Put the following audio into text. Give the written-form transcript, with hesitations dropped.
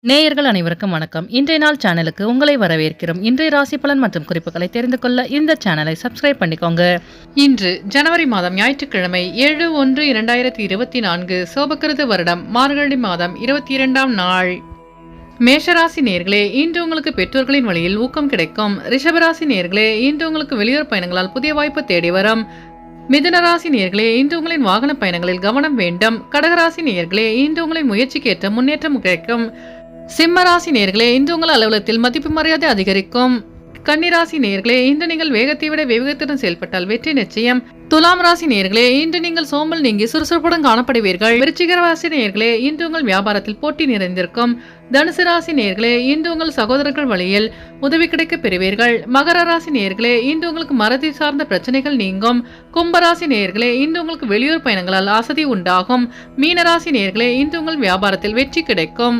நேயர்கள் அனைவருக்கும் வணக்கம். இன்றைய நாள் சேனலுக்கு உங்களை வரவேற்கிறோம். இன்றைய ராசி பலன் மற்றும் குறிப்புகளை தெரிந்து கொள்ள இந்த சேனலை சப்ஸ்கிரைப் பண்ணிக்கோங்க. இன்று ஜனவரி மாதம் ஞாயிற்றுக்கிழமை 7/1/2024 சோபக்கிருது வருடம் மார்கழி மாதம் 22ஆம் நாள். மேஷராசி நேர்களே, இன்று உங்களுக்கு பெற்றோர்களின் வழியில் ஊக்கம் கிடைக்கும். ரிஷபராசி நேர்களே, இன்று உங்களுக்கு வெளியூர் பயணங்களால் புதிய வாய்ப்பு தேடி வரும். மிதுனராசி நேர்களே, இன்று உங்களின் வாகன பயணங்களில் கவனம் வேண்டும். கடகராசி நேர்களே, இன்று உங்களின் முயற்சிக்கேற்ற முன்னேற்றம் கிடைக்கும். சிம்மராசி நேர்களே, இன்று உங்கள் அலுவலகத்தில் மதிப்பு மரியாதை அதிகரிக்கும். கன்னிராசி நேர்களே, இன்று நீங்கள் வேகத்தை விட விவேகத்துடன் செயல்பட்டால் வெற்றி நிச்சயம். துலாம் ராசி நேர்களே, இன்று நீங்கள் சோம்பல் நீங்கி சுறுசுறுப்புடன் காணப்படுவீர்கள். விருச்சிக ராசி நேர்களே, இன்று உங்கள் வியாபாரத்தில் போட்டி நிறைந்திருக்கும். தனுசு ராசி நேர்களே, இன்று உங்கள் சகோதரர்கள் வழியில் உதவி கிடைக்க பெறுவீர்கள். மகர ராசி நேர்களே, இன்று உங்களுக்கு மறதி சார்ந்த பிரச்சனைகள் நீங்கும். கும்பராசி நேர்களே, இன்று உங்களுக்கு வெளியூர் பயணங்களால் அசதி உண்டாகும். மீனராசி நேர்களே, இன்று உங்கள் வியாபாரத்தில் வெற்றி கிடைக்கும்.